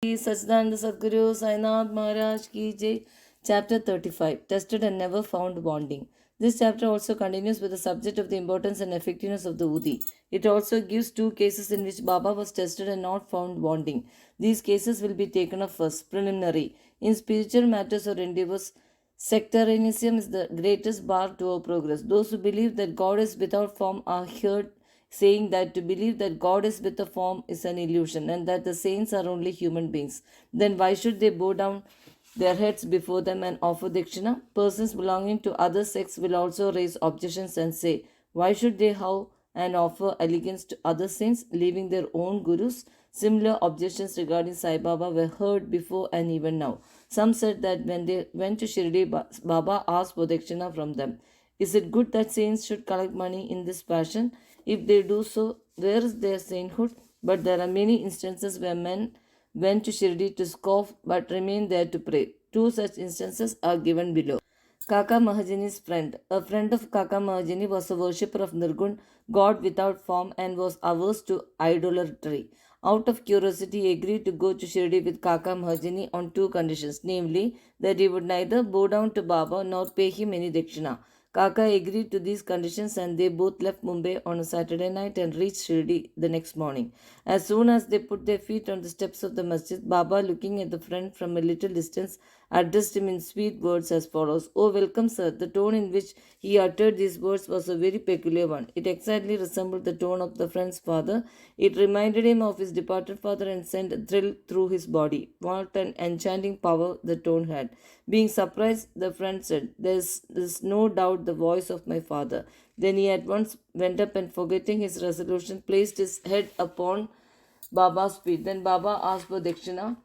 Satchidananda Sadguru Sainath Maharaj Ki Jai. Chapter 35 Tested and Never Found Bonding. This chapter also continues with the subject of the importance and effectiveness of the Udi. It also gives two cases in which Baba was tested and not found bonding. These cases will be taken up first, preliminary. In spiritual matters or endeavors, sectarianism is the greatest bar to our progress. Those who believe that God is without form are heard saying that to believe that God is with a form is an illusion and that the saints are only human beings. Then why should they bow down their heads before them and offer dakshina? Persons belonging to other sects will also raise objections and say, why should they how and offer allegiance to other saints, leaving their own gurus? Similar objections regarding Sai Baba were heard before and even now. Some said that when they went to Shirdi, Baba asked for dakshina from them. Is it good that saints should collect money in this fashion? If they do so, where is their sainthood? But there are many instances where men went to Shirdi to scoff but remained there to pray. Two such instances are given below. Kaka Mahajani's friend. A friend of Kaka Mahajani was a worshipper of Nirgun, God without form, and was averse to idolatry. Out of curiosity, he agreed to go to Shirdi with Kaka Mahajani on two conditions, namely, that he would neither bow down to Baba nor pay him any dakshina. Kaka agreed to these conditions and they both left Mumbai on a Saturday night and reached Shirdi the next morning. As soon as they put their feet on the steps of the masjid, Baba, looking at the friend from a little distance, addressed him in sweet words as follows: "Oh, welcome, sir." The tone in which he uttered these words was a very peculiar one. It exactly resembled the tone of the friend's father. It reminded him of his departed father and sent a thrill through his body. What an enchanting power the tone had. Being surprised, the friend said, there's no doubt the voice of my father. Then he at once went up and, forgetting his resolution, placed his head upon Baba's feet. Then Baba asked for dakshina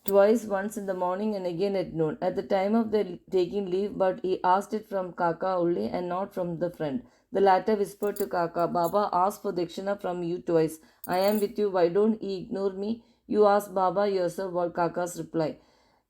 twice, once in the morning and again at noon, at the time of their taking leave, but he asked it from Kaka only and not from the friend. The latter whispered to Kaka, Baba asked for dakshina from you twice. I am with you, why don't he ignore me? You ask Baba yourself, what Kaka's reply.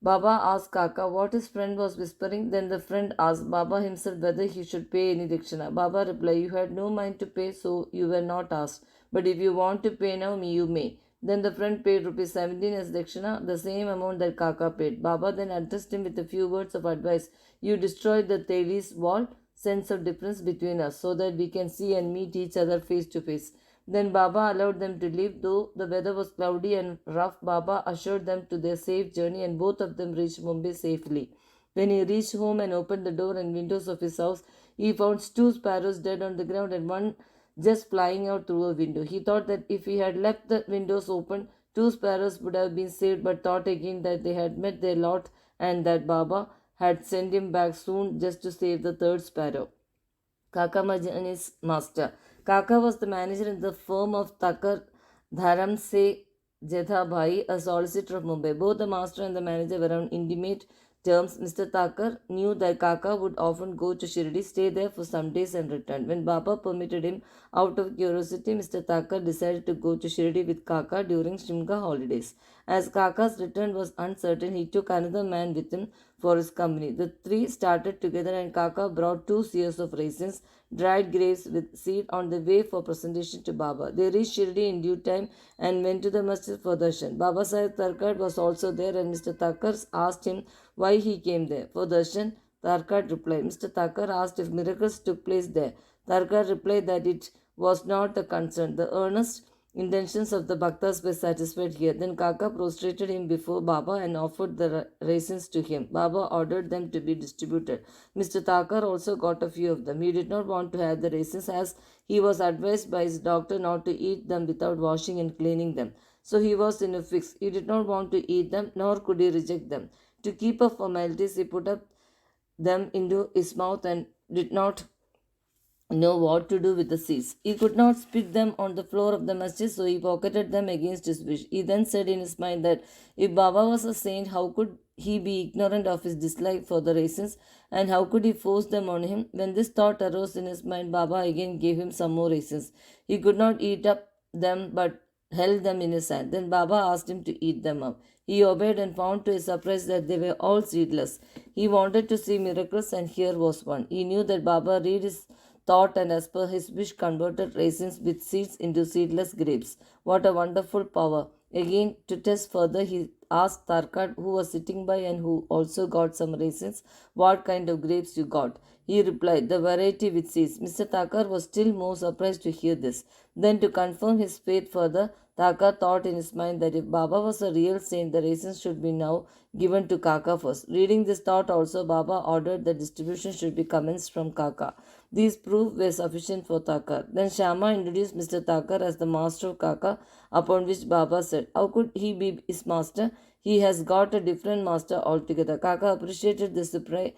Baba asked Kaka what his friend was whispering. Then the friend asked Baba himself whether he should pay any dakshina. Baba replied, you had no mind to pay, so you were not asked. But if you want to pay now, you may. Then the friend paid rupees 17 as dakshina, the same amount that Kaka paid. Baba then addressed him with a few words of advice. You destroyed the Thales wall, sense of difference between us, so that we can see and meet each other face to face. Then Baba allowed them to leave. Though the weather was cloudy and rough, Baba assured them to their safe journey and both of them reached Mumbai safely. When he reached home and opened the door and windows of his house, he found two sparrows dead on the ground and one just flying out through a window. He thought that if he had left the windows open, two sparrows would have been saved, but thought again that they had met their lot and that Baba had sent him back soon just to save the third sparrow. Kaka Majani's master. Kaka was the manager in the firm of Takar Dharam Se Jetha Bhai, a solicitor of Mumbai. Both the master and the manager were on intimate terms. Mr. Takar knew that Kaka would often go to Shirdi, stay there for some days and return. When Baba permitted him, out of curiosity, Mr. Takar decided to go to Shirdi with Kaka during Shimga holidays. As Kaka's return was uncertain, he took another man with him for his company. The three started together and Kaka brought two seers of raisins, dried grapes with seed on the way for presentation to Baba. They reached Shirdi in due time and went to the masjid for darshan. Baba Sahib Tarkad was also there and Mr. Takar asked him why he came there. For darshan, Tarkad replied. Mr. Takar asked if miracles took place there. Tarkad replied that it was not the concern. The earnest intentions of the bhaktas were satisfied here. Then Kaka prostrated him before Baba and offered the raisins to him. Baba ordered them to be distributed. Mr. Takar also got a few of them. He did not want to have the raisins as he was advised by his doctor not to eat them without washing and cleaning them. So he was in a fix. He did not want to eat them, nor could he reject them. To keep up formalities, he put up them into his mouth and did not know what to do with the seeds. He could not spit them on the floor of the masjid, so he pocketed them against his wish. He then said in his mind that if Baba was a saint, how could he be ignorant of his dislike for the raisins, and how could he force them on him? When this thought arose in his mind, Baba again gave him some more raisins. He could not eat up them but held them in his hand. Then Baba asked him to eat them up. He obeyed and found to his surprise that they were all seedless. He wanted to see miracles, and here was one. He knew that Baba read his thought and as per his wish converted raisins with seeds into seedless grapes. What a wonderful power! Again, to test further, he asked Tarkat, who was sitting by and who also got some raisins, what kind of grapes you got. He replied, the variety with seeds. Mr. Thakkar was still more surprised to hear this. Then, to confirm his faith further, Thakkar thought in his mind that if Baba was a real saint, the raisins should be now given to Kaka first. Reading this thought also, Baba ordered that distribution should be commenced from Kaka. These proofs were sufficient for Thakkar. Then Shama introduced Mr. Thakkar as the master of Kaka, upon which Baba said, how could he be his master? He has got a different master altogether. Kaka appreciated this reply.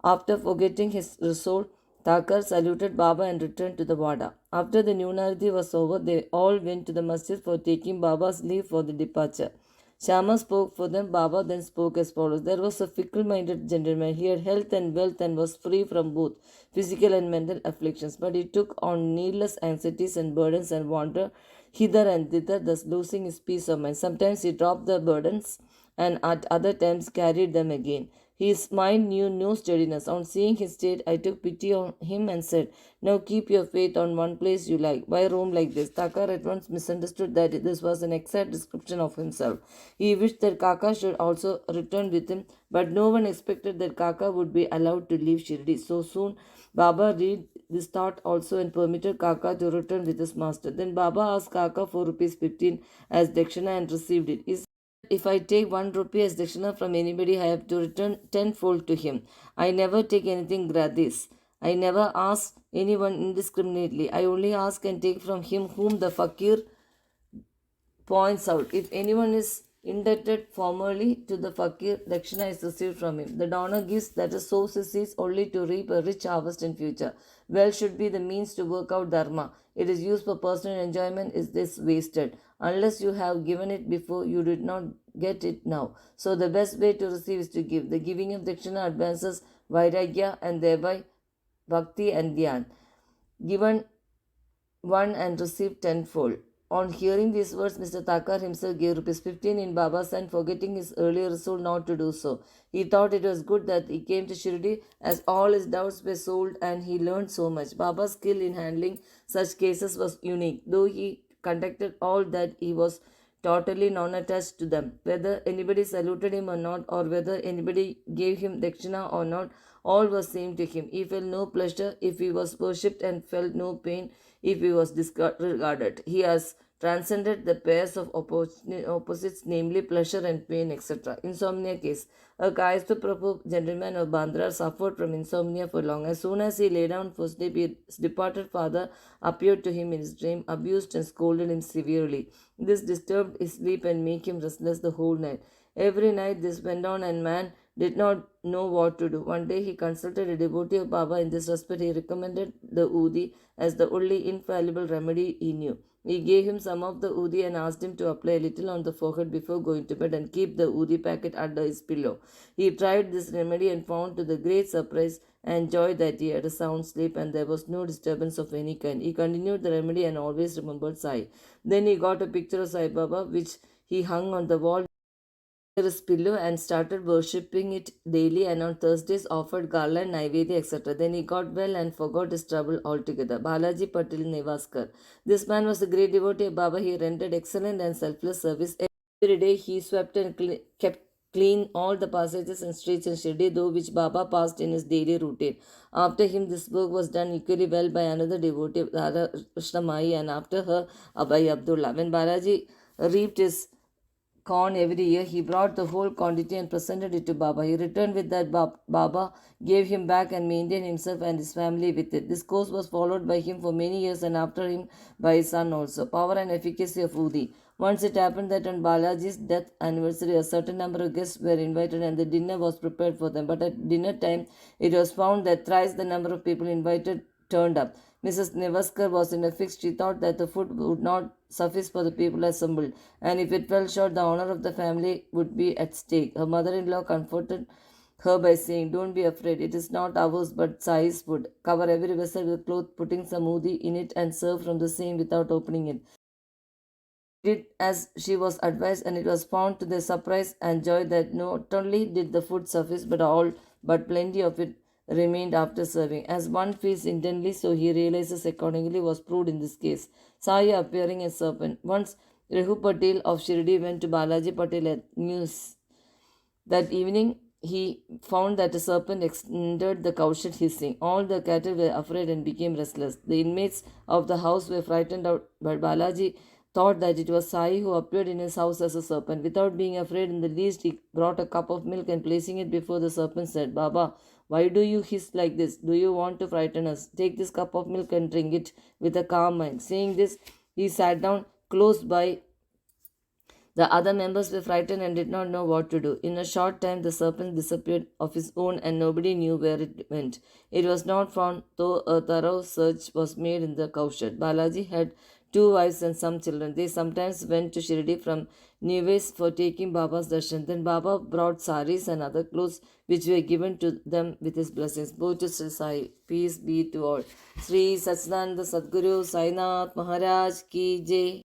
After forgetting his resolve, Thakkar saluted Baba and returned to the Wada. After the Nunarthi was over, they all went to the masjid for taking Baba's leave for the departure. Shama spoke for them. Baba then spoke as follows. There was a fickle minded gentleman. He had health and wealth and was free from both physical and mental afflictions, but he took on needless anxieties and burdens and wandered hither and thither, thus losing his peace of mind. Sometimes he dropped the burdens and at other times carried them again. His mind knew no steadiness. On seeing his state, I took pity on him and said, now keep your faith on one place you like. Why roam like this? Thakkar at once misunderstood that this was an exact description of himself. He wished that Kaka should also return with him, but no one expected that Kaka would be allowed to leave Shirdi so soon. Baba read this thought also and permitted Kaka to return with his master. Then Baba asked Kaka for rupees 15 as dakshina and received it. He said, if I take 1 rupee as dakshina from anybody, I have to return tenfold to him. I never take anything gratis. I never ask anyone indiscriminately. I only ask and take from him whom the fakir points out. If anyone is indebted formally to the fakir, dakshina is received from him. The donor gives, that is, sows his seeds only to reap a rich harvest in future. Wealth should be the means to work out dharma. It is used for personal enjoyment, is this wasted. Unless you have given it before, you did not get it now. So the best way to receive is to give. The giving of dakshina advances vairagya and thereby bhakti and dhyan. Given one and received tenfold. On hearing these words, Mr. Thakkar himself gave rupees 15 in Baba's hand, forgetting his earlier resolve not to do so. He thought it was good that he came to Shirdi, as all his doubts were solved and he learned so much. Baba's skill in handling such cases was unique, though he conducted all that he was totally non-attached to them. Whether anybody saluted him or not, or whether anybody gave him dakshina or not, all was same to him. He felt no pleasure if he was worshipped and felt no pain if he was disregarded. He has transcended the pairs of opposites, namely pleasure and pain, etc. Insomnia case. A Kayasthu Prabhu gentleman of Bandra suffered from insomnia for long. As soon as he lay down for sleep, his departed father appeared to him in his dream, abused and scolded him severely. This disturbed his sleep and made him restless the whole night. Every night this went on, and man did not know what to do. One day he consulted a devotee of Baba. In this respect, he recommended the Udi as the only infallible remedy he knew. He gave him some of the Udi and asked him to apply a little on the forehead before going to bed and keep the Udi packet under his pillow. He tried this remedy and found to the great surprise and joy that he had a sound sleep and there was no disturbance of any kind. He continued the remedy and always remembered Sai. Then he got a picture of Sai Baba which he hung on the wall his pillow and started worshipping it daily, and on Thursdays offered garland, naivedya, etc. Then he got well and forgot his trouble altogether. Balaji Patil Nevaskar. This man was a great devotee of Baba. He rendered excellent and selfless service. Every day he swept and kept clean all the passages and streets in Shirdi, though which Baba passed in his daily routine. After him, this work was done equally well by another devotee, Radha Krishnamai, and after her, Abhay Abdullah. When Balaji reaped his corn every year, he brought the whole quantity and presented it to Baba. He returned with that. Baba gave him back and maintained himself and his family with it. This course was followed by him for many years and after him by his son also. Power and efficacy of Udi. Once it happened that on Balaji's death anniversary, a certain number of guests were invited and the dinner was prepared for them. But at dinner time, it was found that thrice the number of people invited turned up. Mrs. Nevaskar was in a fix. She thought that the food would not suffice for the people assembled, and if it fell short, the honor of the family would be at stake. Her mother in law comforted her by saying, don't be afraid, it is not ours but Sai's food. Cover every vessel with cloth, putting some udi in it, and serve from the same without opening it. Did as she was advised, and it was found to their surprise and joy that not only did the food suffice, but plenty of it remained after serving. As one feels intently, so he realizes accordingly was proved in this case. Saya appearing as serpent. Once Rahu Patel of Shirdi went to Balaji Patel at news. That evening, he found that a serpent entered the cowshed hissing. All the cattle were afraid and became restless. The inmates of the house were frightened out, but Balaji thought that it was Sai who appeared in his house as a serpent. Without being afraid in the least, he brought a cup of milk and placing it before the serpent said, Baba, why do you hiss like this? Do you want to frighten us? Take this cup of milk and drink it with a calm mind. Saying this, he sat down close by. The other members were frightened and did not know what to do. In a short time, the serpent disappeared of his own and nobody knew where it went. It was not found, though a thorough search was made in the cowshed. Balaji had two wives and some children. They sometimes went to Shirdi from Neves for taking Baba's darshan. Then Baba brought saris and other clothes which were given to them with his blessings. Both to Sri Sai. Peace be to all. Sri Satchidananda Sadguru Sainath Maharaj Ki Jai.